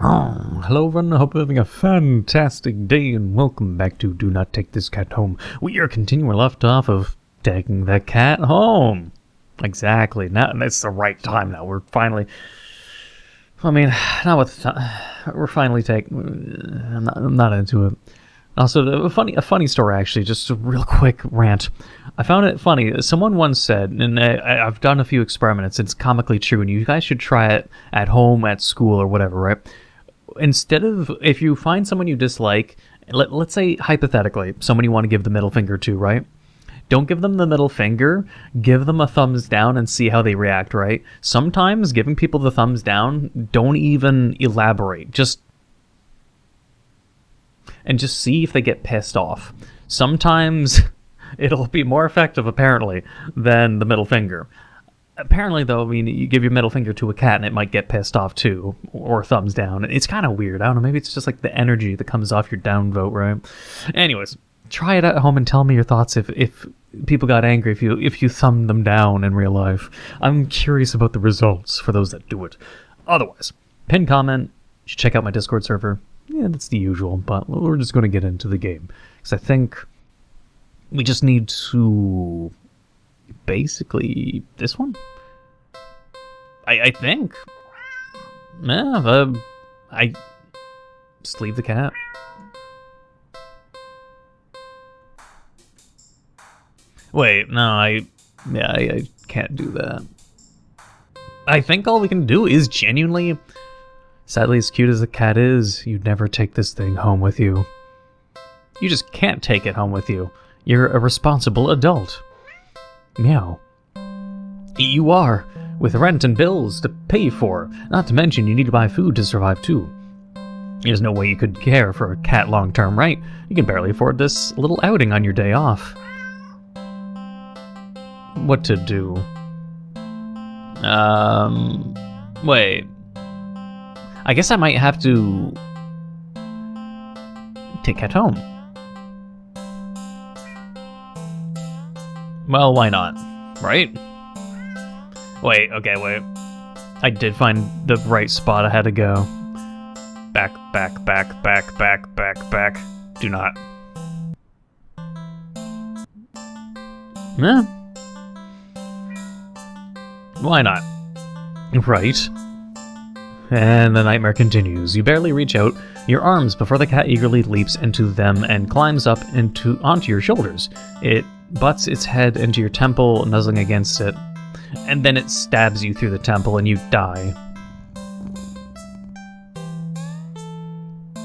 Oh, hello everyone, I hope you're having a fantastic day and welcome back to Do Not Take This Cat Home. We are continuing left off of taking the cat home. Exactly, now it's the right time now. We're finally, not with we're finally taking, I'm not into it. Also, a funny story actually, just a real quick rant. I found it funny. Someone once said, and I've done a few experiments, it's comically true, and you guys should try it at home, at school, or whatever, right? Instead of, if you find someone you dislike, let's say hypothetically, someone you want to give the middle finger to, right? Don't give them the middle finger, give them a thumbs down and see how they react, right? Sometimes giving people the thumbs down, don't even elaborate, just see if they get pissed off. Sometimes it'll be more effective, apparently, than the middle finger. Apparently, though, I mean, you give your middle finger to a cat and it might get pissed off, too. Or thumbs down. It's kind of weird. I don't know, maybe it's just like the energy that comes off your down vote, right? Anyways, try it at home and tell me your thoughts if people got angry if you thumbed them down in real life. I'm curious about the results for those that do it. Otherwise, pin comment, you should check out my Discord server. Yeah, that's the usual, but we're just going to get into the game. Because I think we just need to... basically, this one? I think. Yeah, I... just leave the cat. Wait, no, I can't do that. I think all we can do is genuinely... Sadly, as cute as the cat is, you'd never take this thing home with you. You just can't take it home with you. You're a responsible adult. Meow. You are, with rent and bills to pay for. Not to mention you need to buy food to survive too. There's no way you could care for a cat long term, right? You can barely afford this little outing on your day off. What to do? Wait. I guess I might have to take cat home. Well, why not? Right? Wait, okay, wait. I did find the right spot I had to go. Back. Do not. Eh. Why not? Right. And the nightmare continues. You barely reach out your arms before the cat eagerly leaps into them and climbs up onto your shoulders. It butts its head into your temple, nuzzling against it, and then it stabs you through the temple and you die.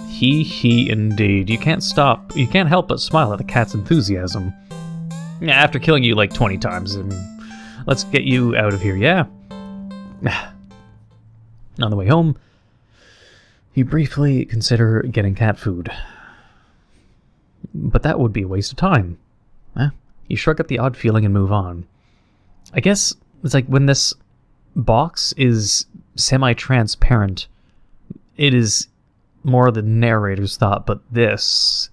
He indeed. You can't help but smile at the cat's enthusiasm. Yeah, after killing you like 20 times. I mean, let's get you out of here, yeah? On the way home, you briefly consider getting cat food. But that would be a waste of time. You shrug at the odd feeling and move on. I guess it's like when this box is semi-transparent, it is more the narrator's thought, but this...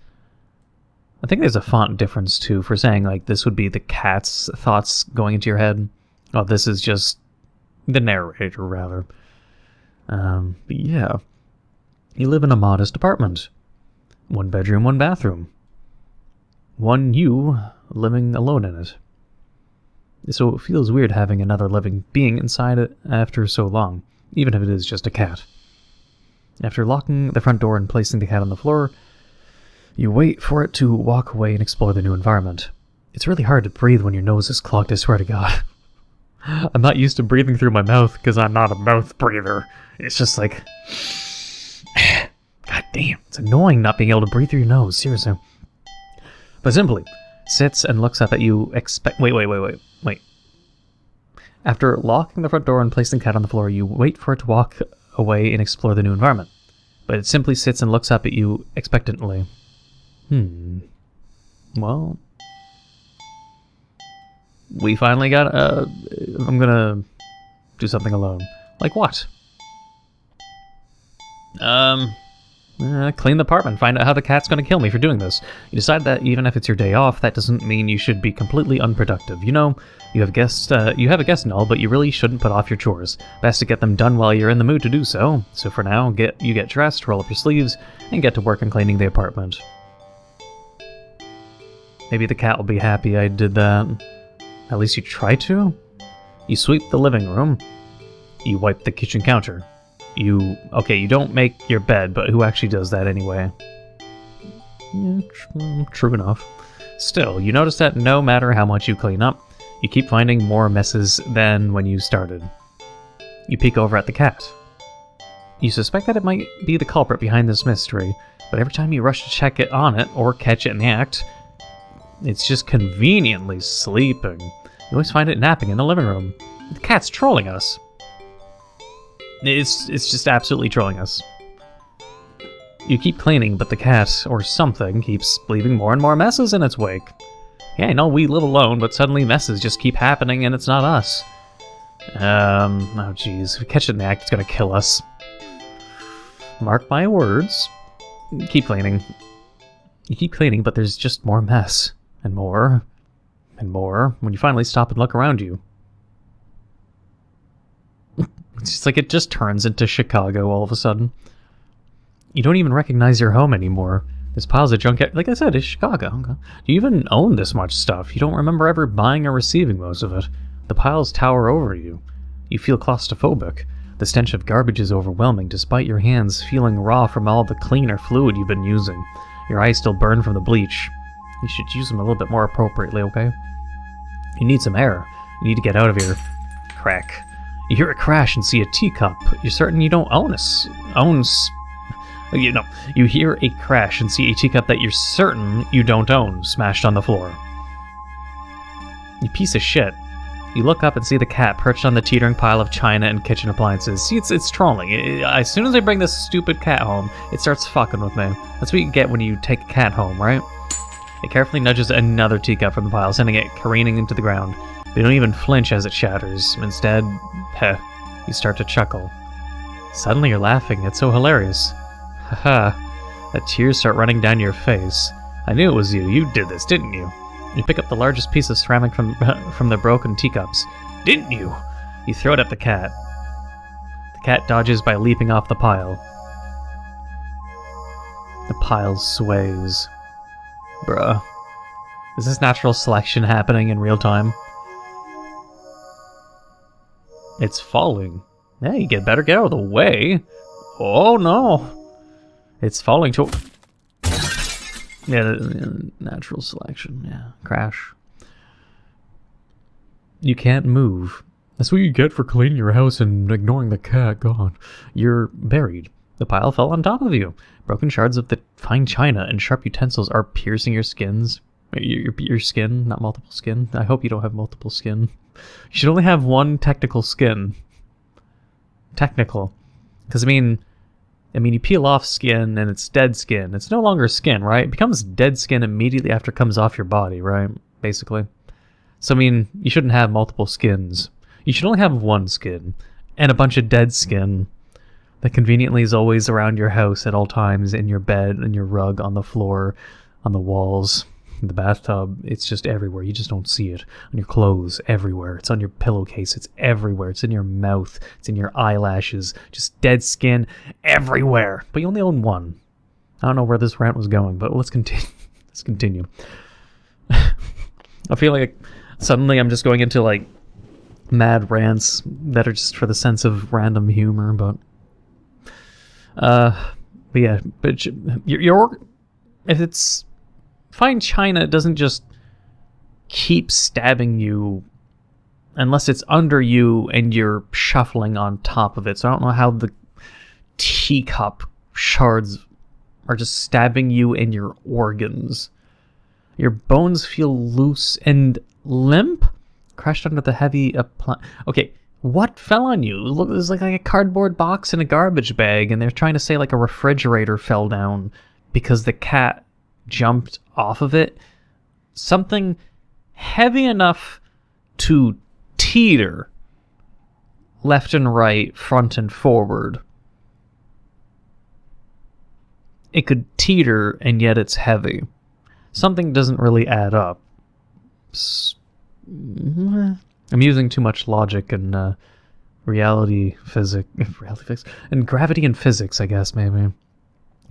I think there's a font difference too for saying like this would be the cat's thoughts going into your head. Oh, this is just the narrator, rather. But yeah, you live in a modest apartment. 1 bedroom, 1 bathroom. One you living alone in it. So it feels weird having another living being inside it after so long, even if it is just a cat. After locking the front door and placing the cat on the floor, you wait for it to walk away and explore the new environment. It's really hard to breathe when your nose is clogged, I swear to God. I'm not used to breathing through my mouth because I'm not a mouth breather. It's just like... God damn, it's annoying not being able to breathe through your nose, seriously. But simply sits and looks up at you, Wait. After locking the front door and placing the cat on the floor, you wait for it to walk away and explore the new environment. But it simply sits and looks up at you expectantly. Well... We finally got, I'm gonna do something alone. Like what? Clean the apartment, find out how the cat's going to kill me for doing this. You decide that even if it's your day off, that doesn't mean you should be completely unproductive. You know, you have a guest and all, but you really shouldn't put off your chores. Best to get them done while you're in the mood to do so. So for now, you get dressed, roll up your sleeves, and get to work on cleaning the apartment. Maybe the cat will be happy I did that. At least you try to? You sweep the living room. You wipe the kitchen counter. You don't make your bed, but who actually does that anyway? Yeah, true enough. Still, you notice that no matter how much you clean up, you keep finding more messes than when you started. You peek over at the cat. You suspect that it might be the culprit behind this mystery, but every time you rush to check it on it, or catch it in the act, it's just conveniently sleeping. You always find it napping in the living room. The cat's trolling us. It's just absolutely trolling us. You keep cleaning, but the cat, or something, keeps leaving more and more messes in its wake. Yeah, I know we live alone, but suddenly messes just keep happening and it's not us. Oh jeez, if we catch it in the act, it's gonna kill us. Mark my words. Keep cleaning. You keep cleaning, but there's just more mess. And more. And more. When you finally stop and look around you. It's just like it just turns into Chicago all of a sudden. You don't even recognize your home anymore. There's piles of junk. Like I said, it's Chicago. Okay. Do you even own this much stuff? You don't remember ever buying or receiving most of it. The piles tower over you. You feel claustrophobic. The stench of garbage is overwhelming, despite your hands feeling raw from all the cleaner fluid you've been using. Your eyes still burn from the bleach. You should use them a little bit more appropriately, okay? You need some air. You need to get out of here. Crack. You hear a crash and see a teacup. You're certain you don't you hear a crash and see a teacup that you're certain you don't own smashed on the floor. You piece of shit. You look up and see the cat perched on the teetering pile of china and kitchen appliances. See, it's trolling. As soon as I bring this stupid cat home, it starts fucking with me. That's what you get when you take a cat home, right? It carefully nudges another teacup from the pile, sending it careening into the ground. You don't even flinch as it shatters. Instead, you start to chuckle. Suddenly you're laughing. It's so hilarious. Haha. The tears start running down your face. I knew it was you. You did this, didn't you? You pick up the largest piece of ceramic from the broken teacups. Didn't you? You throw it at the cat. The cat dodges by leaping off the pile. The pile sways. Bruh. Is this natural selection happening in real time? It's falling. Yeah, you better get out of the way. Oh no. It's falling to... Yeah, natural selection. Yeah, crash. You can't move. That's what you get for cleaning your house and ignoring the cat. God. You're buried. The pile fell on top of you. Broken shards of the fine china and sharp utensils are piercing your skins. Your skin, not multiple skin. I hope you don't have multiple skin. You should only have one technical skin. Technical. Because, I mean, you peel off skin and it's dead skin. It's no longer skin, right? It becomes dead skin immediately after it comes off your body, right? Basically. So, I mean, you shouldn't have multiple skins. You should only have one skin. And a bunch of dead skin that conveniently is always around your house at all times, in your bed, in your rug, on the floor, on the walls, in the bathtub. It's just everywhere. You just don't see it. On your clothes, everywhere. It's on your pillowcase. It's everywhere. It's in your mouth. It's in your eyelashes. Just dead skin everywhere. But you only own one. I don't know where this rant was going, but let's continue. Let's continue. I feel like suddenly I'm just going into like mad rants that are just for the sense of random humor, but yeah, but your if it's fine china, it doesn't just keep stabbing you unless it's under you and you're shuffling on top of it. So I don't know how the teacup shards are just stabbing you in your organs. Your bones feel loose and limp, crushed under the heavy okay, what fell on you? Look, it was like a cardboard box in a garbage bag, and they're trying to say like a refrigerator fell down because the cat jumped off of it. Something heavy enough to teeter left and right, front and forward. it could teeter, and yet it's heavy. Something doesn't really add up. I'm using too much logic and reality physics, and gravity and physics, I guess, maybe.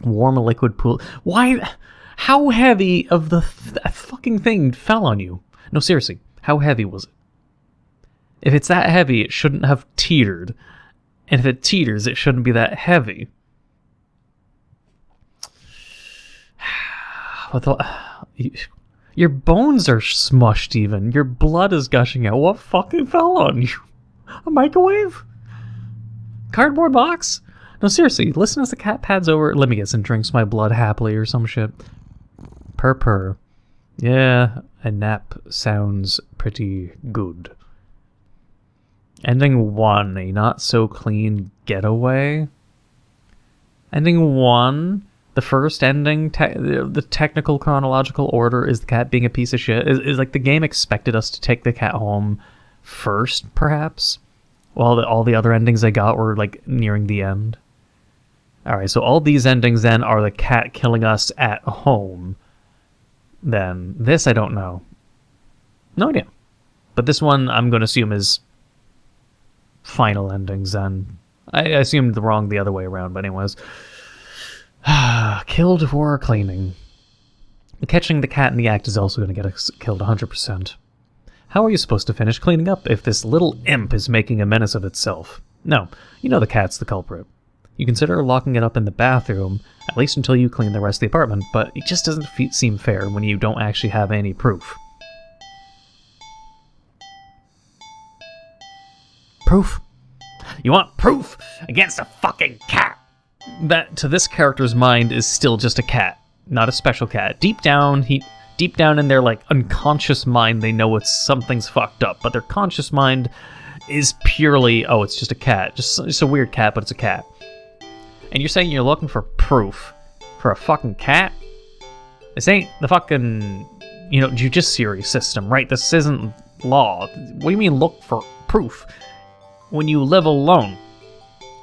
Warm liquid pool. Why? How heavy of the fucking thing fell on you? No, seriously, how heavy was it? If it's that heavy, it shouldn't have teetered. And if it teeters, it shouldn't be that heavy. Your bones are smushed even. Your blood is gushing out. What fucking fell on you? A microwave? Cardboard box? No, seriously, listen as the cat pads over. Let me guess, and drinks my blood happily or some shit. Purr. Yeah, a nap sounds pretty good. Ending 1, a not so clean getaway. Ending 1, the first ending, the technical chronological order is the cat being a piece of shit. Is like the game expected us to take the cat home first, perhaps? While all the other endings I got were like nearing the end. Alright, so all these endings then are the cat killing us at home. Then this I don't know. No idea. But this one I'm going to assume is final endings, and I assumed wrong the other way around, but anyways. Killed for cleaning. Catching the cat in the act is also going to get us killed 100%. How are you supposed to finish cleaning up if this little imp is making a menace of itself? No, you know the cat's the culprit. You consider locking it up in the bathroom, at least until you clean the rest of the apartment, but it just doesn't seem fair when you don't actually have any proof. Proof? You want proof against a fucking cat? That, to this character's mind, is still just a cat, not a special cat. Deep down in their, like, unconscious mind, they know something's fucked up, but their conscious mind is purely, oh, it's just a cat. Just a weird cat, but it's a cat. And you're saying you're looking for proof for a fucking cat? This ain't the fucking, judiciary system, right? This isn't law. What do you mean look for proof? When you live alone,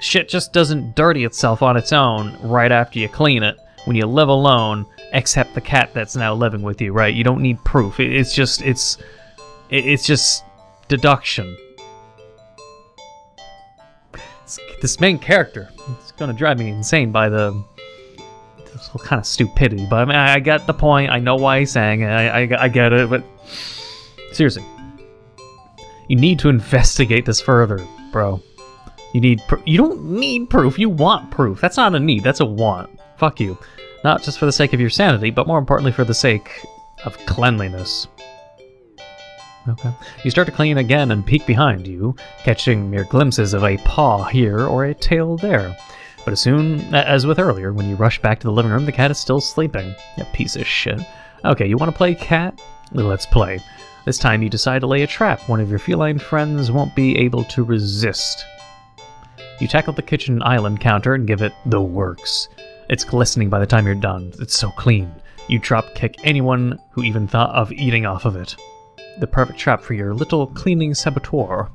shit just doesn't dirty itself on its own right after you clean it. When you live alone, except the cat that's now living with you, right? You don't need proof. It's just deduction. This main character, it's gonna drive me insane by this kind of stupidity. But I mean, I get the point. I know why he's saying it. I get it. But seriously, you need to investigate this further, bro. You don't need proof. You want proof. That's not a need. That's a want. Fuck you. Not just for the sake of your sanity, but more importantly for the sake of cleanliness. Okay. You start to clean again and peek behind you, catching mere glimpses of a paw here or a tail there. But as soon as with earlier, when you rush back to the living room, the cat is still sleeping. You piece of shit. Okay, you want to play cat? Let's play. This time you decide to lay a trap one of your feline friends won't be able to resist. You tackle the kitchen island counter and give it the works. It's glistening by the time you're done. It's so clean. You drop kick anyone who even thought of eating off of it. The perfect trap for your little cleaning saboteur.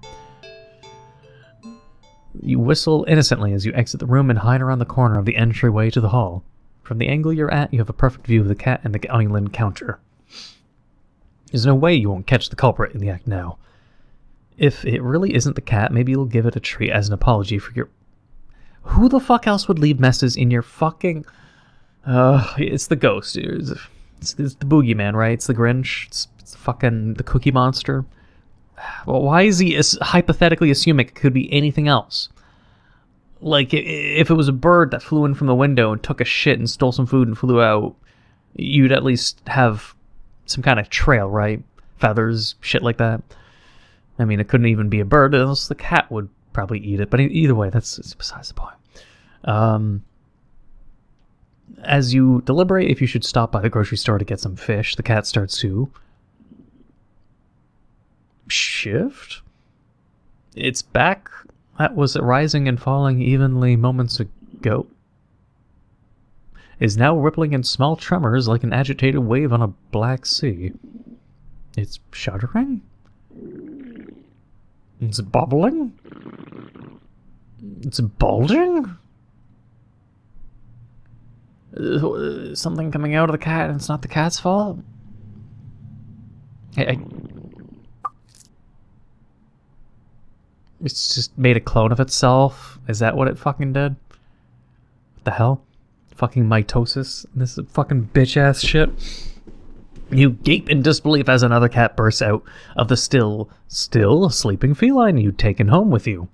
You whistle innocently as you exit the room and hide around the corner of the entryway to the hall. From the angle you're at, you have a perfect view of the cat and the island counter. There's no way you won't catch the culprit in the act now. If it really isn't the cat, maybe you'll give it a treat as an apology for your... Who the fuck else would leave messes in your fucking... it's the ghost. It's the boogeyman, right? It's the Grinch. It's fucking the Cookie Monster. Well, why is he hypothetically assuming it could be anything else? Like, if it was a bird that flew in from the window and took a shit and stole some food and flew out, you'd at least have some kind of trail, right? Feathers, shit like that. I mean, it couldn't even be a bird, else the cat would probably eat it. But either way, it's besides the point. As you deliberate if you should stop by the grocery store to get some fish, the cat starts to... shift? It's back. That was rising and falling evenly moments ago. Is now rippling in small tremors like an agitated wave on a black sea. It's shuddering? It's bubbling? It's bulging? something coming out of the cat and it's not the cat's fault? It's just made a clone of itself? Is that what it fucking did? What the hell? Fucking mitosis? This is fucking bitch-ass shit. You gape in disbelief as another cat bursts out of the still sleeping feline you'd taken home with you.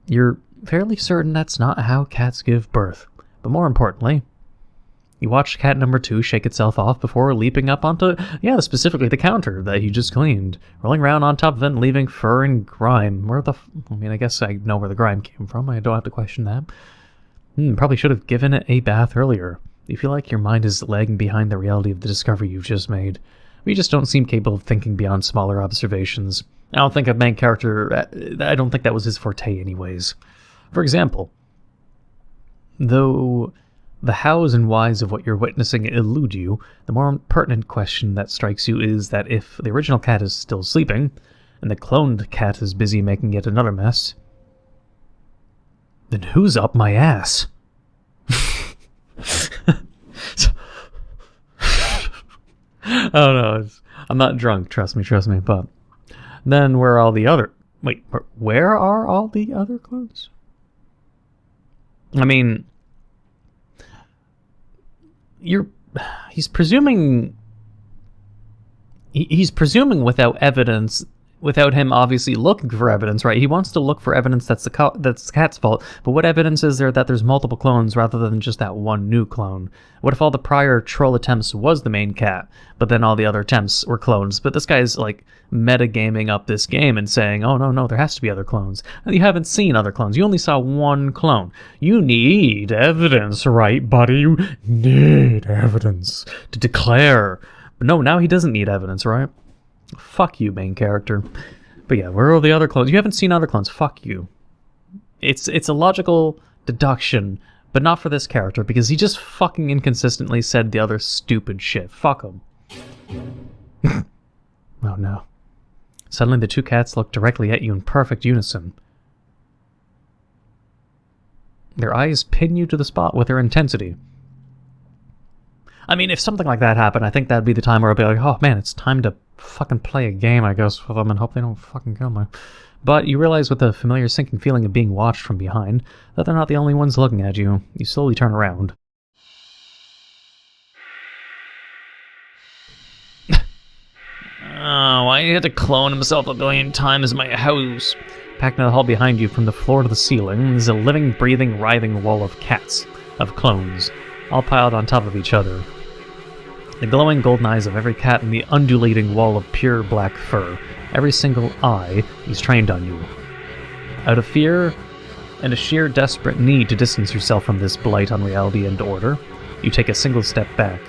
You're fairly certain that's not how cats give birth. But more importantly, you watch cat number 2 shake itself off before leaping up onto, specifically the counter that you just cleaned, rolling around on top of it and leaving fur and grime. I guess I know where the grime came from. I don't have to question that. Probably should have given it a bath earlier. You feel like your mind is lagging behind the reality of the discovery you've just made. We just don't seem capable of thinking beyond smaller observations. I don't think that was his forte anyways. For example, though the hows and whys of what you're witnessing elude you, the more pertinent question that strikes you is that if the original cat is still sleeping, and the cloned cat is busy making yet another mess, then who's up my ass? Oh no, I'm not drunk, trust me, but then where are all the other clones? I mean, he's presuming without evidence, without him obviously looking for evidence, right? He wants to look for evidence that's the cat's fault, but what evidence is there that there's multiple clones rather than just that one new clone? What if all the prior troll attempts was the main cat, but then all the other attempts were clones? But this guy's like metagaming up this game and saying, oh no, there has to be other clones. You haven't seen other clones. You only saw one clone. You need evidence, right, buddy? You need evidence to declare. But no, now he doesn't need evidence, right? Fuck you, main character. But yeah, where are the other clones? You haven't seen other clones. Fuck you. It's a logical deduction, but not for this character, because he just fucking inconsistently said the other stupid shit. Fuck him. Oh no. Suddenly the two cats look directly at you in perfect unison. Their eyes pin you to the spot with their intensity. I mean, if something like that happened, I think that'd be the time where I'd be like, oh man, it's time to fucking play a game, I guess, with them and hope they don't fucking kill me. But you realize with the familiar sinking feeling of being watched from behind that they're not the only ones looking at you. You slowly turn around. Oh, why he had to clone himself a billion times in my house? Packed in the hall behind you from the floor to the ceiling is a living, breathing, writhing wall of cats, of clones, all piled on top of each other. The glowing golden eyes of every cat in the undulating wall of pure black fur. Every single eye is trained on you. Out of fear and a sheer desperate need to distance yourself from this blight on reality and order, you take a single step back.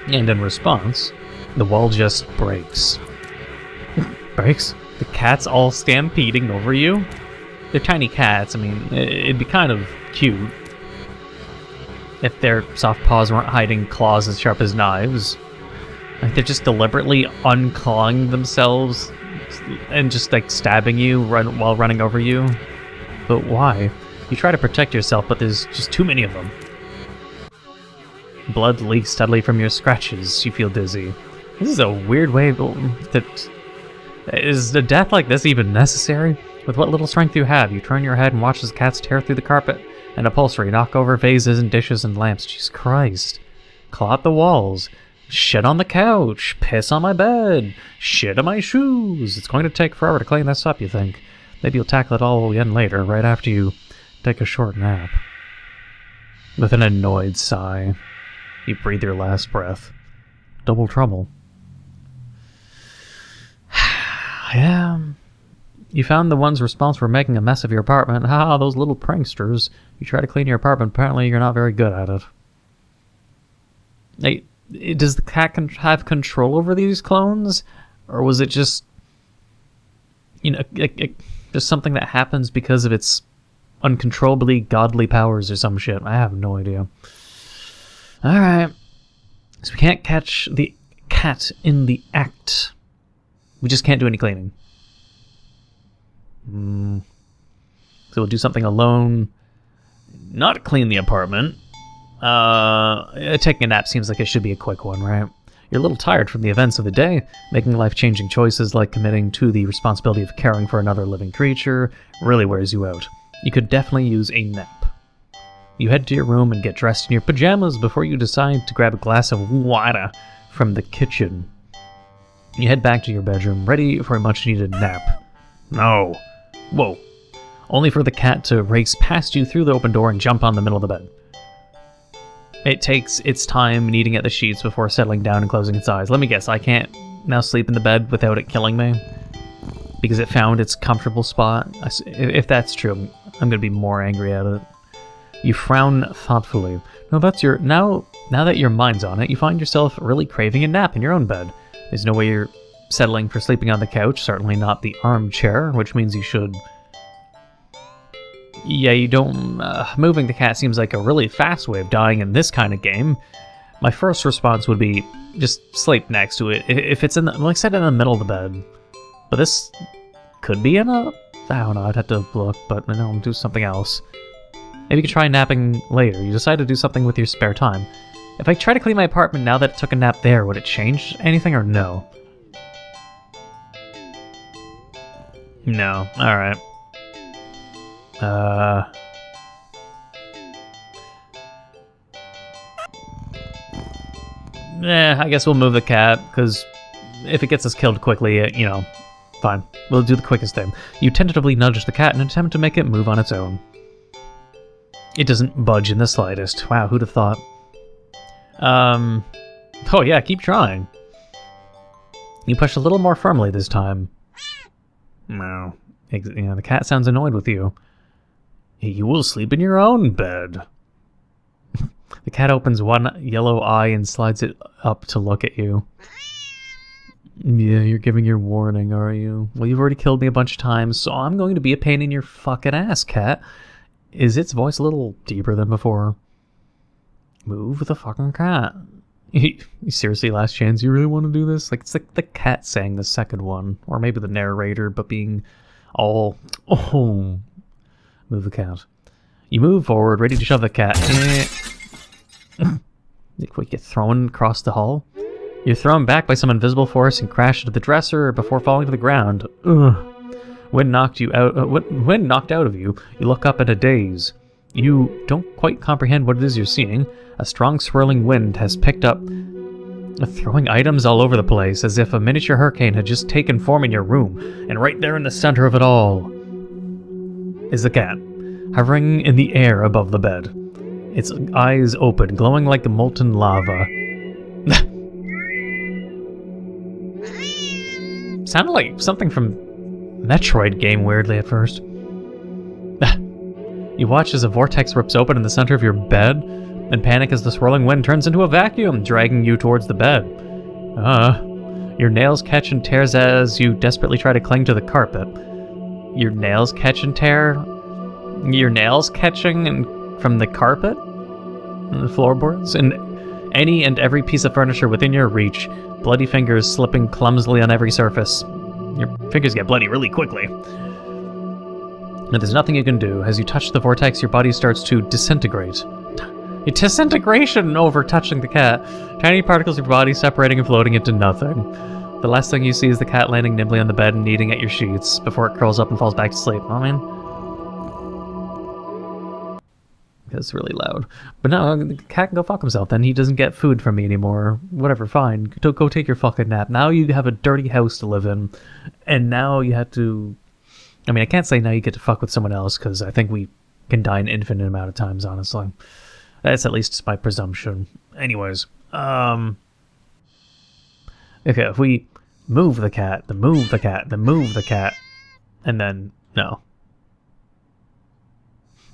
And in response, the wall just breaks. Breaks? The cats all stampeding over you? They're tiny cats. I mean, it'd be kind of cute if their soft paws weren't hiding claws as sharp as knives. Like, they're just deliberately unclawing themselves and just, like, stabbing you while running over you. But why? You try to protect yourself, but there's just too many of them. Blood leaks steadily from your scratches. You feel dizzy. This is a weird way that... Is a death like this even necessary? With what little strength you have, you turn your head and watch as cats tear through the carpet and upholstery, knock over vases and dishes and lamps. Jesus Christ. Claw at the walls. Shit on the couch. Piss on my bed. Shit on my shoes. It's going to take forever to clean this up, you think. Maybe you'll tackle it all again later, right after you take a short nap. With an annoyed sigh, you breathe your last breath. Double trouble. Yeah. You found the ones responsible for making a mess of your apartment. Ha, those little pranksters. You try to clean your apartment, apparently you're not very good at it. Hey, does the cat have control over these clones? Or was it just, just something that happens because of its uncontrollably godly powers or some shit? I have no idea. Alright. So we can't catch the cat in the act. We just can't do any cleaning. So we'll do something alone. Not clean the apartment. Taking a nap seems like it should be a quick one, right? You're a little tired from the events of the day. Making life-changing choices like committing to the responsibility of caring for another living creature really wears you out. You could definitely use a nap. You head to your room and get dressed in your pajamas before you decide to grab a glass of water from the kitchen. You head back to your bedroom, ready for a much-needed nap. No. Whoa. Only for the cat to race past you through the open door and jump on the middle of the bed. It takes its time kneading at the sheets before settling down and closing its eyes. Let me guess, I can't now sleep in the bed without it killing me? Because it found its comfortable spot? If that's true, I'm going to be more angry at it. You frown thoughtfully. Now that your mind's on it, you find yourself really craving a nap in your own bed. There's no way you're settling for sleeping on the couch, certainly not the armchair, which means you should... Yeah, you don't... moving the cat seems like a really fast way of dying in this kind of game. My first response would be just sleep next to it. If it's in the... Like I said, in the middle of the bed. But this could be in a... I don't know, I'd have to look, but no, do something else. Maybe you could try napping later. You decide to do something with your spare time. If I try to clean my apartment now that it took a nap there, would it change anything or no? No. Alright. I guess we'll move the cat, because if it gets us killed quickly, you know, fine. We'll do the quickest thing. You tentatively nudge the cat in an attempt to make it move on its own. It doesn't budge in the slightest. Wow, who'd have thought? Oh yeah, keep trying. You push a little more firmly this time. No. The cat sounds annoyed with you. You will sleep in your own bed. The cat opens one yellow eye and slides it up to look at you. Yeah, you're giving your warning, are you? Well, you've already killed me a bunch of times, so I'm going to be a pain in your fucking ass, cat. Is its voice a little deeper than before? Move the fucking cat. Seriously, last chance, you really want to do this? Like, it's like the cat saying the second one. Or maybe the narrator, but being all... Oh... Move the cat. You move forward, ready to shove the cat. You get thrown across the hall. You're thrown back by some invisible force and crash into the dresser before falling to the ground. Ugh. When knocked out of you, you look up in a daze. You don't quite comprehend what it is you're seeing. A strong swirling wind has picked up, throwing items all over the place, as if a miniature hurricane had just taken form in your room. And right there in the center of it all is the cat, hovering in the air above the bed. Its eyes open, glowing like molten lava. Sounded like something from Metroid game weirdly at first. You watch as a vortex rips open in the center of your bed, and panic as the swirling wind turns into a vacuum, dragging you towards the bed. Your nails catch and tears as you desperately try to cling to the carpet. Your nails catch and tear? Your nails catching from the carpet? And the floorboards? And any and every piece of furniture within your reach. Bloody fingers slipping clumsily on every surface. Your fingers get bloody really quickly. And there's nothing you can do. As you touch the vortex, your body starts to disintegrate. Disintegration over touching the cat. Tiny particles of your body separating and floating into nothing. The last thing you see is the cat landing nimbly on the bed and kneading at your sheets before it curls up and falls back to sleep. Oh, man. It's really loud. But no, the cat can go fuck himself. Then he doesn't get food from me anymore. Whatever, fine. Go take your fucking nap. Now you have a dirty house to live in. And now you have to... I mean, I can't say now you get to fuck with someone else, because I think we can die an infinite amount of times, honestly. That's at least my presumption. Anyways. Okay, if we move the cat, then move the cat, then move the cat, and then... No.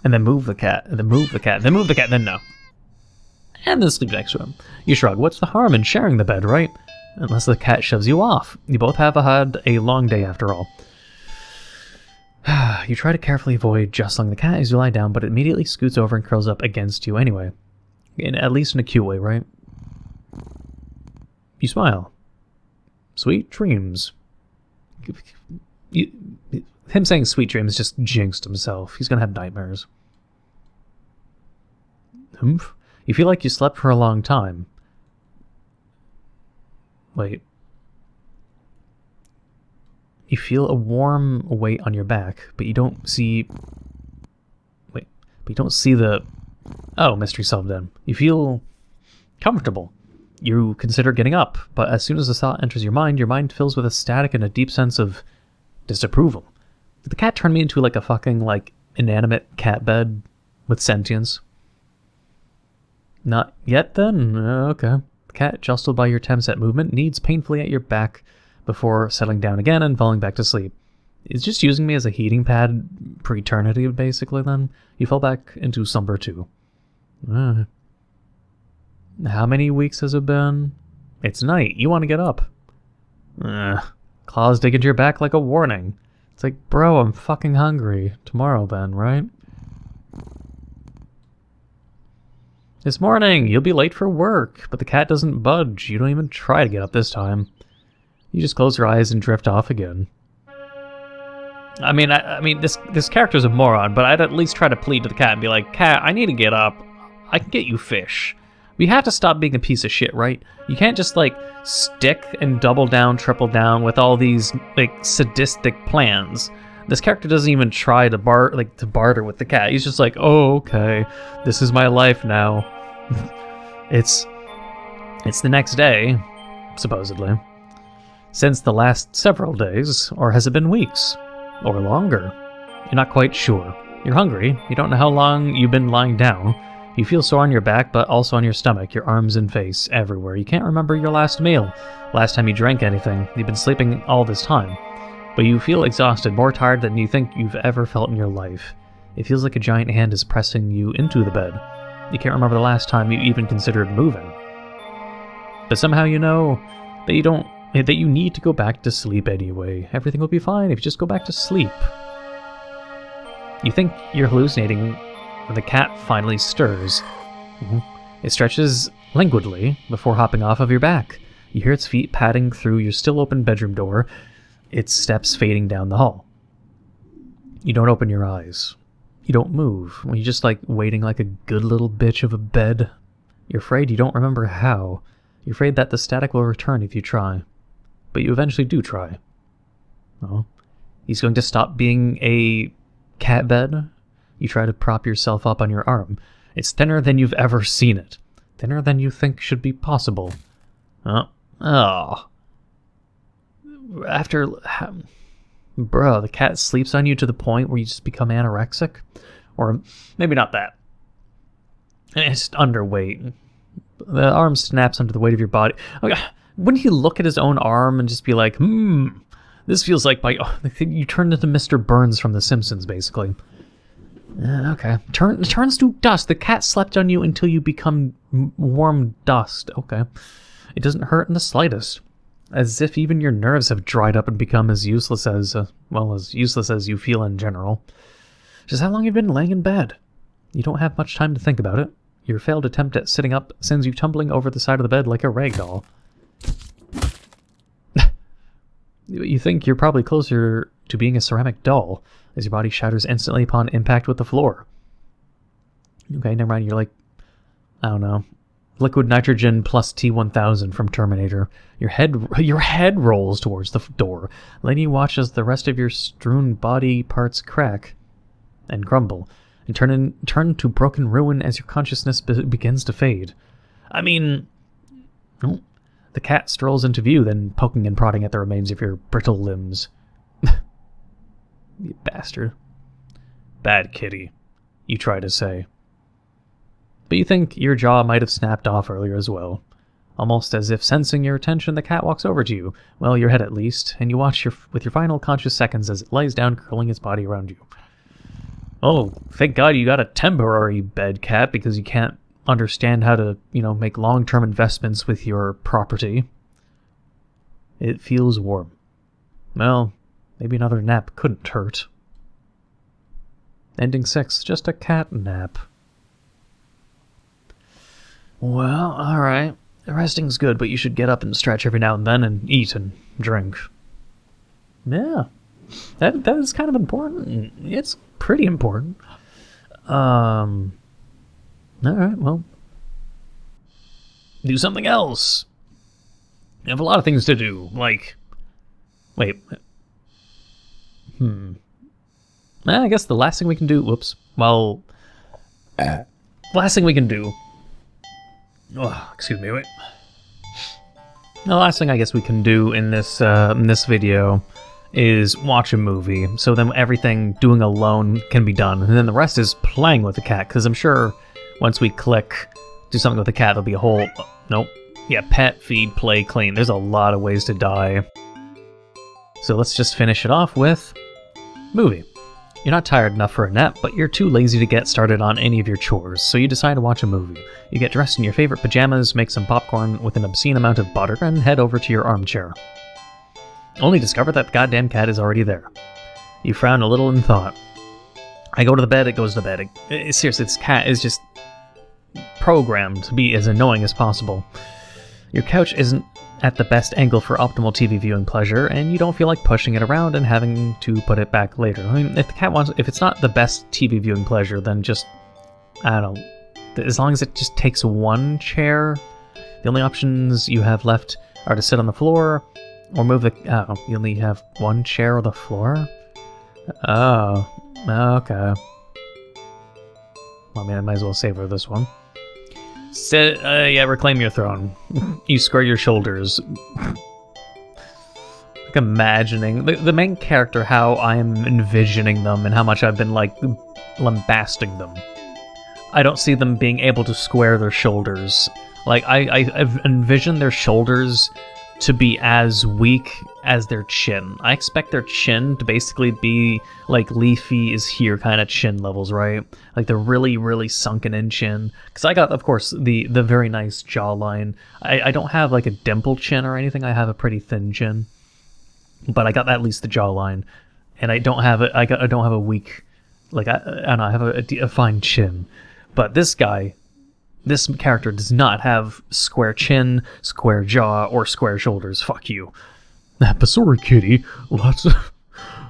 And then move the cat, and then move the cat, then move the cat, then no. And then sleep next to him. You shrug. What's the harm in sharing the bed, right? Unless the cat shoves you off. You both have had a long day after all. You try to carefully avoid jostling the cat as you lie down, but it immediately scoots over and curls up against you anyway. At least in a cute way, right? You smile. Sweet dreams. Him saying sweet dreams just jinxed himself. He's gonna have nightmares. Humph. You feel like you slept for a long time. Wait. You feel a warm weight on your back, but you don't see... Wait. But you don't see the... Oh, mystery solved then. You feel comfortable. You consider getting up, but as soon as the thought enters your mind fills with a static and a deep sense of disapproval. Did the cat turn me into like a fucking, like, inanimate cat bed with sentience? Not yet, then? Okay. The cat, jostled by your attempts at movement, kneads painfully at your back before settling down again and falling back to sleep. It's just using me as a heating pad for eternity, basically, then. You fell back into slumber, too. How many weeks has it been? It's night. You want to get up. Claws dig into your back like a warning. It's like, bro, I'm fucking hungry. Tomorrow, then, right? This morning, you'll be late for work, but the cat doesn't budge. You don't even try to get up this time. You just close your eyes and drift off again. I mean, this character's a moron, but I'd at least try to plead to the cat and be like, Cat, I need to get up. I can get you fish. We have to stop being a piece of shit, right? You can't just, like, stick and double down, triple down with all these, like, sadistic plans. This character doesn't even try to barter with the cat. He's just like, oh, okay, this is my life now. It's the next day, supposedly. Since the last several days, or has it been weeks? Or longer? You're not quite sure. You're hungry. You don't know how long you've been lying down. You feel sore on your back, but also on your stomach, your arms and face, everywhere. You can't remember your last meal, last time you drank anything. You've been sleeping all this time. But you feel exhausted, more tired than you think you've ever felt in your life. It feels like a giant hand is pressing you into the bed. You can't remember the last time you even considered moving. But somehow you know that you need to go back to sleep anyway. Everything will be fine if you just go back to sleep. You think you're hallucinating when the cat finally stirs. It stretches languidly before hopping off of your back. You hear its feet padding through your still open bedroom door, its steps fading down the hall. You don't open your eyes. You don't move. You're just like waiting like a good little bitch of a bed. You're afraid you don't remember how. You're afraid that the static will return if you try. But you eventually do try. Oh. He's going to stop being a cat bed. You try to prop yourself up on your arm. It's thinner than you've ever seen it. Thinner than you think should be possible. Bro, the cat sleeps on you to the point where you just become anorexic? Or maybe not that. It's just underweight. The arm snaps under the weight of your body. Okay. Wouldn't he look at his own arm and just be like, this feels like you turned into Mr. Burns from The Simpsons, basically. Okay. Turns to dust. The cat slept on you until you become warm dust. Okay. It doesn't hurt in the slightest. As if even your nerves have dried up and become as useless as you feel in general. Just how long you've been laying in bed. You don't have much time to think about it. Your failed attempt at sitting up sends you tumbling over the side of the bed like a rag doll. You think you're probably closer to being a ceramic doll, as your body shatters instantly upon impact with the floor. Okay, never mind, you're like, I don't know, liquid nitrogen plus T-1000 from Terminator. Your head rolls towards the door, letting you watch as the rest of your strewn body parts crack and crumble, and turn to broken ruin as your consciousness begins to fade. I mean... Oh. The cat strolls into view, then poking and prodding at the remains of your brittle limbs. You bastard. Bad kitty, you try to say. But you think your jaw might have snapped off earlier as well. Almost as if sensing your attention, the cat walks over to you, well, your head at least, and you watch with your final conscious seconds as it lies down, curling its body around you. Oh, thank God you got a temporary bed, cat, because you can't understand how to, make long-term investments with your property. It feels warm. Well, maybe another nap couldn't hurt. Ending 6, just a cat nap. Well, alright. Resting's good, but you should get up and stretch every now and then and eat and drink. Yeah, That is kind of important. It's pretty important. Alright, well. Do something else. You have a lot of things to do, like... Wait. I guess the last thing we can do... Whoops. Well... last thing we can do... Oh, excuse me, wait. The last thing I guess we can do in this video is watch a movie. So then everything doing alone can be done. And then the rest is playing with the cat, because I'm sure once we click do something with the cat, there'll be a whole... Nope. Yeah, pet, feed, play, clean. There's a lot of ways to die. So let's just finish it off with... movie. You're not tired enough for a nap, but you're too lazy to get started on any of your chores, so you decide to watch a movie. You get dressed in your favorite pajamas, make some popcorn with an obscene amount of butter, and head over to your armchair. Only discover that the goddamn cat is already there. You frown a little in thought. I go to the bed, it goes to bed. Seriously, this cat is just programmed to be as annoying as possible. Your couch isn't at the best angle for optimal TV viewing pleasure, and you don't feel like pushing it around and having to put it back later. I mean, if the cat wants, if it's not the best TV viewing pleasure, then just, I don't know, as long as it just takes one chair, the only options you have left are to sit on the floor, or move the, you only have one chair or the floor? Oh, okay. Well, I mean, I might as well savor this one. Sit, yeah, reclaim your throne. You square your shoulders. Like imagining the main character, how I'm envisioning them and how much I've been like lambasting them. I don't see them being able to square their shoulders. Like I've envisioned their shoulders to be as weak as their chin. I expect their chin to basically be like Leafy is here kind of chin levels, right? Like the really, really sunken in chin. Because I got, of course, the very nice jawline. I don't have like a dimple chin or anything. I have a pretty thin chin, but I got at least the jawline, and I don't have I don't have a weak, like I don't know, I have a fine chin. But this guy, this character does not have square chin, square jaw, or square shoulders. Fuck you. But sorry, kitty. Lots of...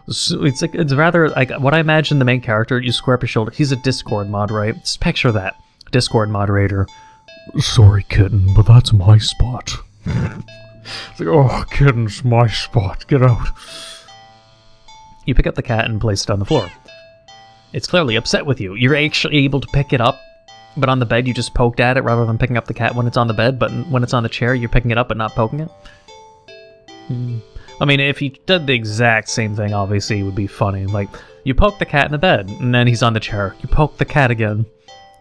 It's like, it's rather like what I imagine the main character. You square up your shoulder. He's a Discord mod, right? Just picture that. Discord moderator. Sorry, kitten, but that's my spot. It's like, oh, kitten's my spot. Get out. You pick up the cat and place it on the floor. It's clearly upset with you. You're actually able to pick it up, but on the bed you just poked at it rather than picking up the cat when it's on the bed, but when it's on the chair you're picking it up but not poking it? I mean, if he did the exact same thing, obviously it would be funny. Like, you poke the cat in the bed, and then he's on the chair. You poke the cat again.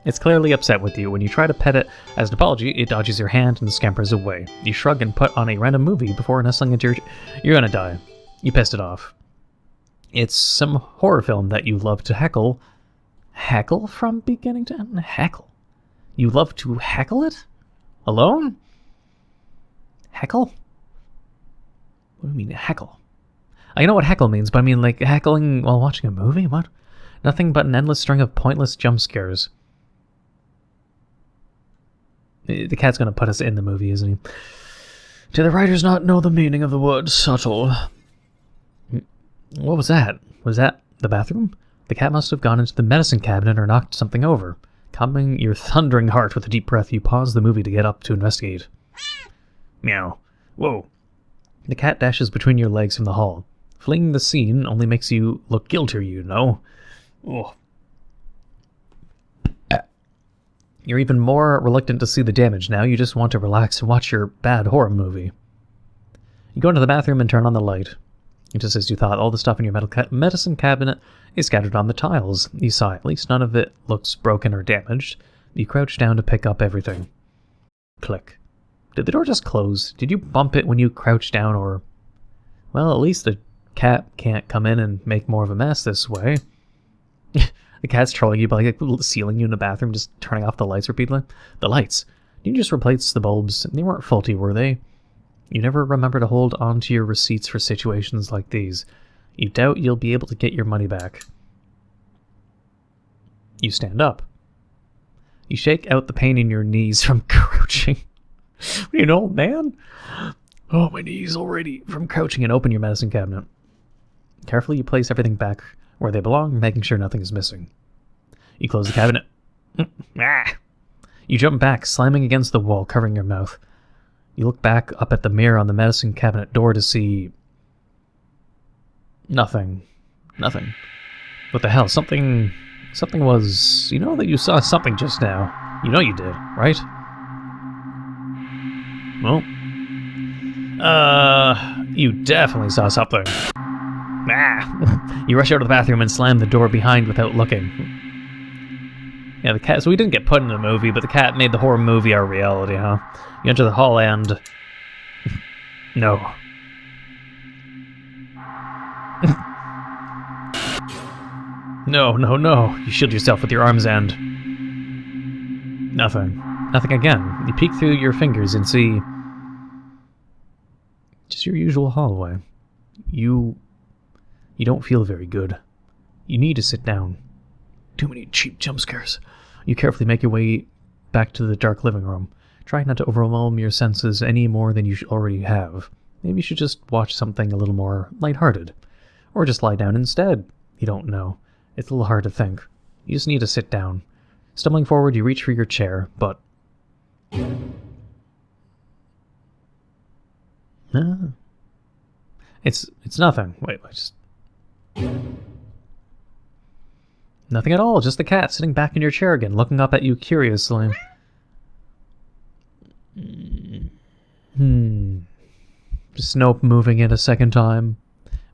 It's clearly upset with you. When you try to pet it as an apology, it dodges your hand and scampers away. You shrug and put on a random movie before nestling into your... You're gonna die. You pissed it off. It's some horror film that you love to heckle. Heckle from beginning to end? Heckle. You love to heckle it? Alone? Heckle? What do you mean, heckle? I know what heckle means, but I mean, like, heckling while watching a movie? What? Nothing but an endless string of pointless jump scares. The cat's gonna put us in the movie, isn't he? Do the writers not know the meaning of the word subtle? What was that? Was that the bathroom? The cat must have gone into the medicine cabinet or knocked something over. Calming your thundering heart with a deep breath, you pause the movie to get up to investigate. Meow. Whoa. The cat dashes between your legs from the hall. Fleeing the scene only makes you look guiltier, you know. Oh. You're even more reluctant to see the damage now. You just want to relax and watch your bad horror movie. You go into the bathroom and turn on the light. Just as you thought, all the stuff in your medicine cabinet is scattered on the tiles. You saw at least none of it looks broken or damaged. You crouch down to pick up everything. Click. Did the door just close? Did you bump it when you crouched down, or... Well, at least the cat can't come in and make more of a mess this way. The cat's trolling you by like sealing you in the bathroom, just turning off the lights repeatedly. The lights. You just replaced the bulbs. They weren't faulty, were they? You never remember to hold on to your receipts for situations like these. You doubt you'll be able to get your money back. You stand up. You shake out the pain in your knees from crouching. What are you, an old man? Oh, my knees already. From crouching and open your medicine cabinet. Carefully, you place everything back where they belong, making sure nothing is missing. You close the cabinet. You jump back, slamming against the wall, covering your mouth. You look back up at the mirror on the medicine cabinet door to see... Nothing. Nothing. What the hell? Something was... You know that you saw something just now. You know you did, right? Well... You definitely saw something. You rush out of the bathroom and slam the door behind without looking. Yeah, the cat... So we didn't get put in the movie, but the cat made the horror movie our reality, huh? You enter the hall and... No. No. You shield yourself with your arms and... Nothing. Nothing again. You peek through your fingers and see... Just your usual hallway. You don't feel very good. You need to sit down. Too many cheap jump scares. You carefully make your way back to the dark living room. Try not to overwhelm your senses any more than you already have. Maybe you should just watch something a little more lighthearted. Or just lie down instead. You don't know. It's a little hard to think. You just need to sit down. Stumbling forward, you reach for your chair, but... It's nothing. Wait, just... Nothing at all, just the cat sitting back in your chair again, looking up at you curiously. Just Snope moving in a second time.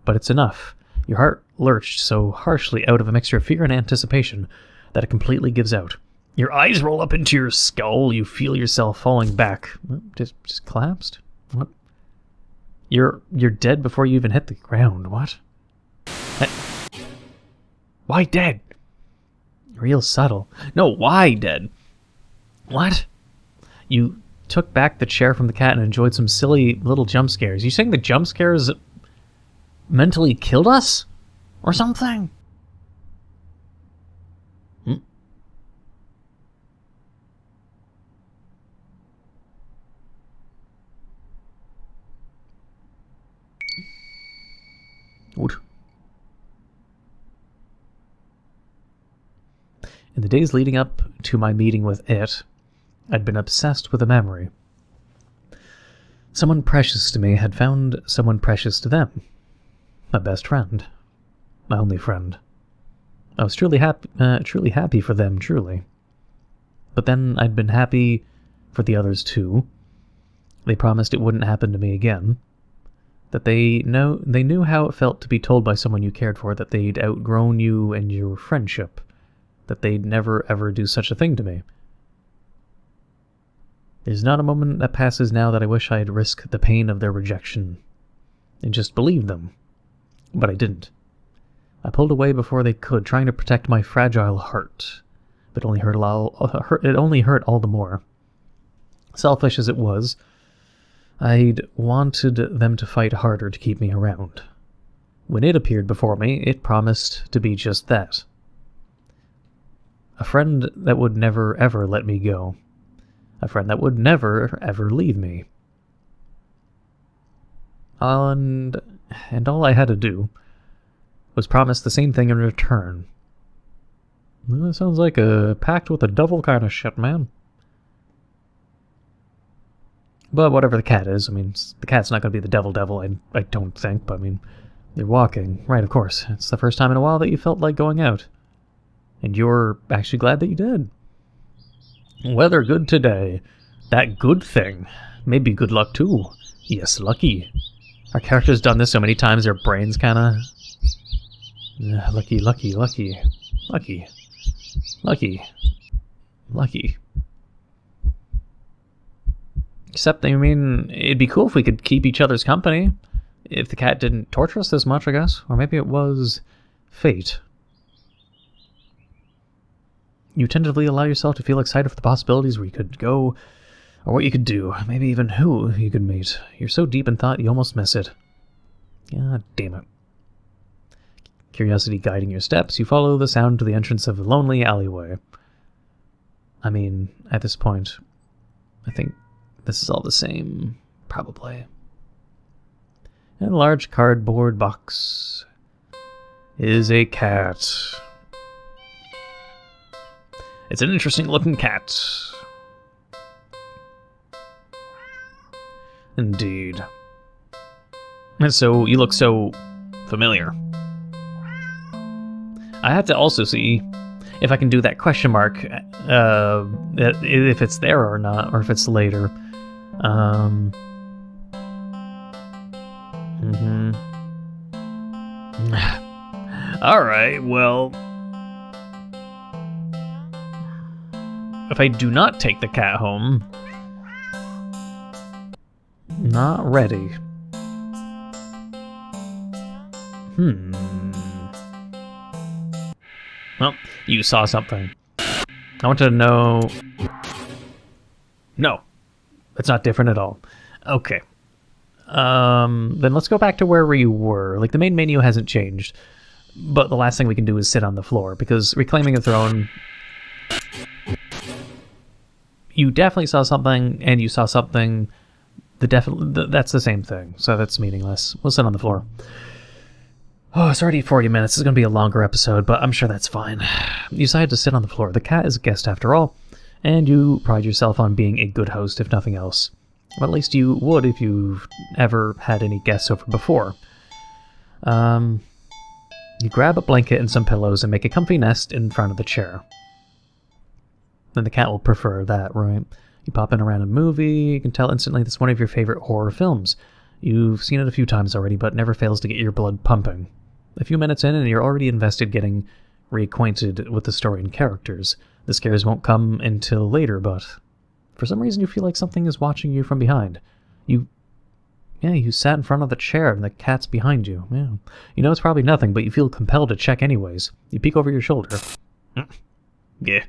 But it's enough. Your heart lurched so harshly out of a mixture of fear and anticipation that it completely gives out. Your eyes roll up into your skull, you feel yourself falling back. Just collapsed? What? You're dead before you even hit the ground. What? Why dead? Real subtle. No, why dead? What? You took back the chair from the cat and enjoyed some silly little jump scares. You saying the jump scares mentally killed us? Or something? What? In the days leading up to my meeting with it, I'd been obsessed with a memory. Someone precious to me had found someone precious to them. My best friend. My only friend. I was truly happy for them, truly. But then I'd been happy for the others too. They promised it wouldn't happen to me again. That they knew how it felt to be told by someone you cared for that they'd outgrown you and your friendship. That they'd never ever do such a thing to me. There's not a moment that passes now that I wish I'd risk the pain of their rejection and just believed them. But I didn't. I pulled away before they could, trying to protect my fragile heart. But it only hurt all the more. Selfish as it was, I'd wanted them to fight harder to keep me around. When it appeared before me, it promised to be just that. A friend that would never ever let me go. A friend that would never ever leave me. And all I had to do was promise the same thing in return. Well, that sounds like a pact with the devil kind of shit, man. But whatever the cat is, I mean, the cat's not going to be the devil, I don't think, but I mean, you're walking. Right, of course. It's the first time in a while that you felt like going out. And you're actually glad that you did. Weather good today. That good thing. Maybe good luck too. Yes, lucky. Our character's done this so many times, their brains kinda... Lucky. Except, I mean, it'd be cool if we could keep each other's company. If the cat didn't torture us this much, I guess. Or maybe it was fate. You tentatively allow yourself to feel excited for the possibilities where you could go, or what you could do, maybe even who you could meet. You're so deep in thought you almost miss it. God damn it. Curiosity guiding your steps, you follow the sound to the entrance of a lonely alleyway. I mean, at this point, I think this is all the same, probably. And a large cardboard box is a cat. It's an interesting looking cat. Indeed. And so, you look so familiar. I have to also see if I can do that question mark, if it's there or not, or if it's later. Alright, well... If I do not take the cat home... Not ready. Well, you saw something. I want to know... No. It's not different at all. Okay. Then let's go back to where we were. Like, the main menu hasn't changed. But the last thing we can do is sit on the floor, because reclaiming a throne... You definitely saw something, and you saw something... That's the same thing, so that's meaningless. We'll sit on the floor. Oh, it's already 40 minutes. This is going to be a longer episode, but I'm sure that's fine. You decided to sit on the floor. The cat is a guest after all, and you pride yourself on being a good host, if nothing else. Well, at least you would if you've ever had any guests over before. You grab a blanket and some pillows and make a comfy nest in front of the chair. Then the cat will prefer that, right? You pop in a random movie, you can tell instantly that's one of your favorite horror films. You've seen it a few times already, but never fails to get your blood pumping. A few minutes in and you're already invested getting reacquainted with the story and characters. The scares won't come until later, but for some reason you feel like something is watching you from behind. You sat in front of the chair and the cat's behind you. Yeah. You know it's probably nothing, but you feel compelled to check anyways. You peek over your shoulder. Yeah.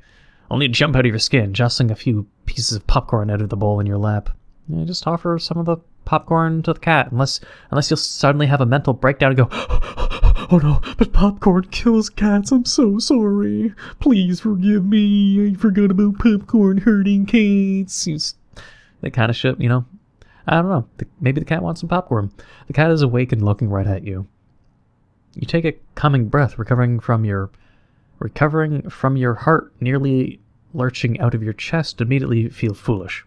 Only jump out of your skin, jostling a few pieces of popcorn out of the bowl in your lap. Yeah, just offer some of the popcorn to the cat, unless you'll suddenly have a mental breakdown and go, oh no, but popcorn kills cats, I'm so sorry. Please forgive me, I forgot about popcorn hurting cats. That kind of shit, you know? I don't know, maybe the cat wants some popcorn. The cat is awake and looking right at you. You take a calming breath, recovering from your heart nearly lurching out of your chest. Immediately feel foolish.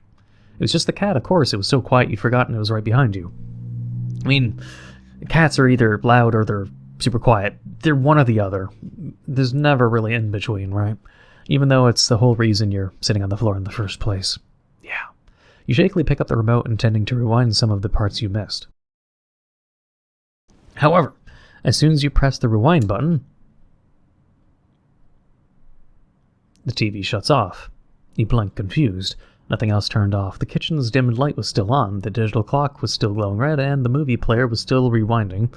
It was just the cat, of course. It was so quiet you'd forgotten it was right behind you. I mean, cats are either loud or they're super quiet. They're one or the other. There's never really in between, right? Even though it's the whole reason you're sitting on the floor in the first place. Yeah. You shakily pick up the remote, intending to rewind some of the parts you missed. However, as soon as you press the rewind button, the TV shuts off. You blink, confused. Nothing else turned off. The kitchen's dimmed light was still on, the digital clock was still glowing red, and the movie player was still rewinding.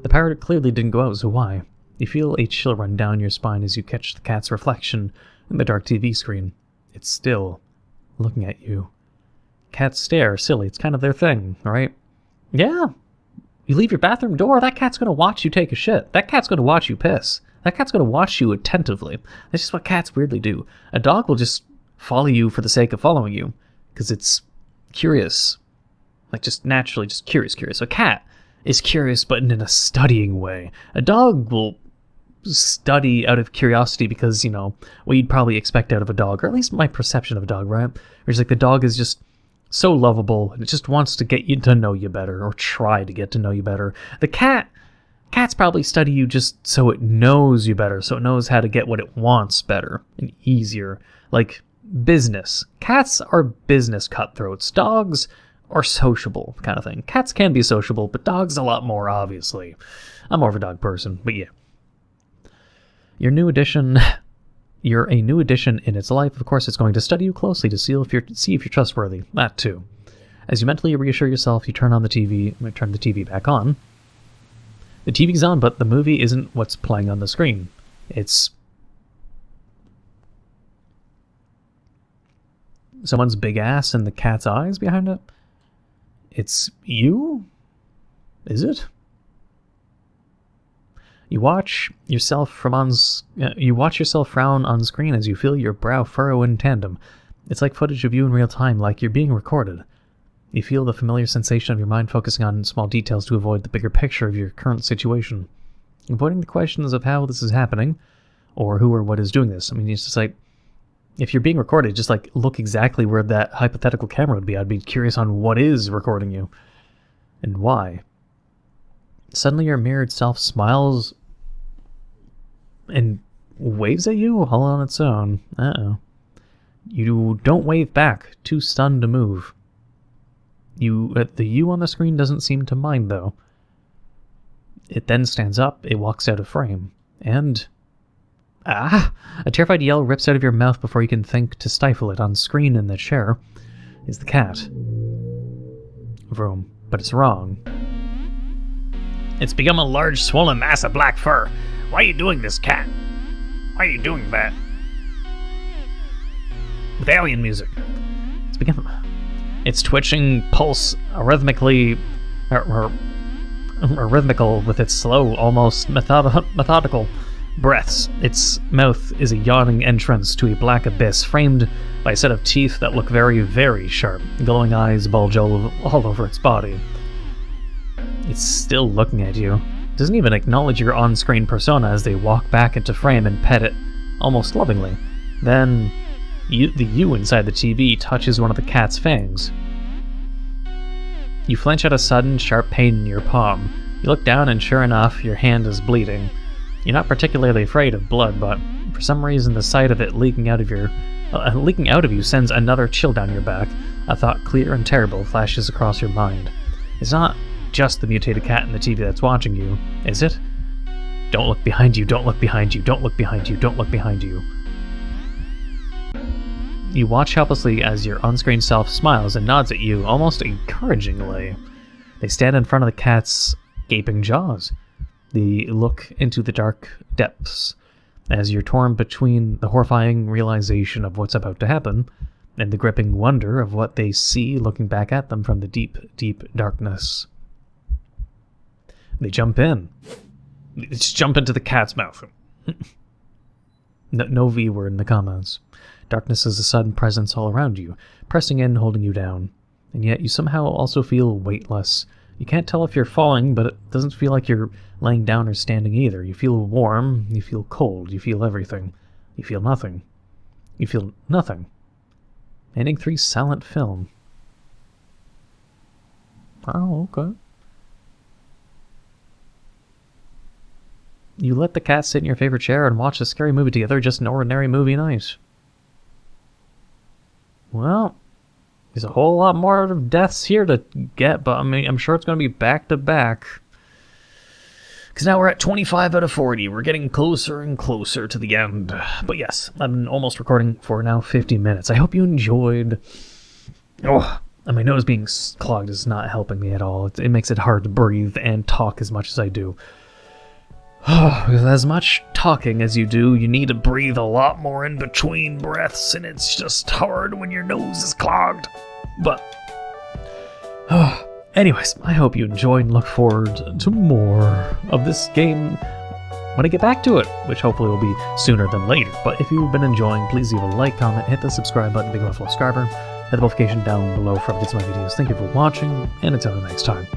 The power clearly didn't go out, so why? You feel a chill run down your spine as you catch the cat's reflection in the dark TV screen. It's still looking at you. Cats stare, silly, it's kind of their thing, right? Yeah. You leave your bathroom door, that cat's gonna watch you take a shit. That cat's gonna watch you piss. That cat's going to watch you attentively. That's just what cats weirdly do. A dog will just follow you for the sake of following you, because it's curious. Like, just naturally, just curious. A cat is curious, but in a studying way. A dog will study out of curiosity because, you know, what you'd probably expect out of a dog, or at least my perception of a dog, right? Where it's like the dog is just so lovable, and it just wants to get you to know you better, or try to get to know you better. The Cats probably study you just so it knows you better, so it knows how to get what it wants better and easier. Like business. Cats are business cutthroats. Dogs are sociable, kind of thing. Cats can be sociable, but dogs a lot more, obviously. I'm more of a dog person, but yeah. You're a new addition in its life. Of course, it's going to study you closely to see if you're trustworthy. That too. As you mentally reassure yourself, you turn the TV back on. The TV's on, but the movie isn't what's playing on the screen. It's someone's big ass and the cat's eyes behind it. It's you? Is it? You watch yourself frown on screen as you feel your brow furrow in tandem. It's like footage of you in real time, like you're being recorded. You feel the familiar sensation of your mind focusing on small details to avoid the bigger picture of your current situation. avoiding the questions of how this is happening, or who or what is doing this. I mean, it's just like, if you're being recorded, just like look exactly where that hypothetical camera would be. I'd be curious on what is recording you and why. Suddenly your mirrored self smiles and waves at you all on its own. Uh-oh. You don't wave back, too stunned to move. The you on the screen doesn't seem to mind, though. It then stands up, it walks out of frame, and... a terrified yell rips out of your mouth before you can think to stifle it. On screen in the chair is the cat. Vroom. But it's wrong. It's become a large swollen mass of black fur. Why are you doing this, cat? Why are you doing that? With alien music. Its twitching pulse rhythmical with its slow, almost methodical breaths. Its mouth is a yawning entrance to a black abyss framed by a set of teeth that look very, very sharp. Glowing eyes bulge all over its body. It's still looking at you. It doesn't even acknowledge your on-screen persona as they walk back into frame and pet it, almost lovingly. Then, the you inside the TV touches one of the cat's fangs. You flinch at a sudden, sharp pain in your palm. You look down and sure enough, your hand is bleeding. You're not particularly afraid of blood, but for some reason the sight of it leaking out of you sends another chill down your back. A thought clear and terrible flashes across your mind. It's not just the mutated cat in the TV that's watching you, is it? Don't look behind you, don't look behind you, don't look behind you, don't look behind you. You watch helplessly as your on-screen self smiles and nods at you, almost encouragingly. They stand in front of the cat's gaping jaws. They look into the dark depths as you're torn between the horrifying realization of what's about to happen and the gripping wonder of what they see looking back at them from the deep, deep darkness. They jump in. Just jump into the cat's mouth. No V word in the comments. Darkness is a sudden presence all around you, pressing in, holding you down. And yet you somehow also feel weightless. You can't tell if you're falling, but it doesn't feel like you're laying down or standing either. You feel warm, you feel cold, you feel everything. You feel nothing. You feel nothing. Ending 3 silent film. Oh, okay. You let the cat sit in your favorite chair and watch a scary movie together, just an ordinary movie night. Well, there's a whole lot more deaths here to get, but I mean, I'm sure it's going to be back to back. Because now we're at 25 out of 40. We're getting closer and closer to the end. But yes, I've been almost recording for now 50 minutes. I hope you enjoyed. Oh, and my nose being clogged is not helping me at all. It makes it hard to breathe and talk as much as I do. With as much talking as you do, you need to breathe a lot more in between breaths, and it's just hard when your nose is clogged. But, anyways, I hope you enjoyed and look forward to more of this game when I get back to it, which hopefully will be sooner than later. But if you've been enjoying, please leave a like, comment, hit the subscribe button, big buffalo subscriber, hit the notification down below for updates on my videos. Thank you for watching, and until the next time.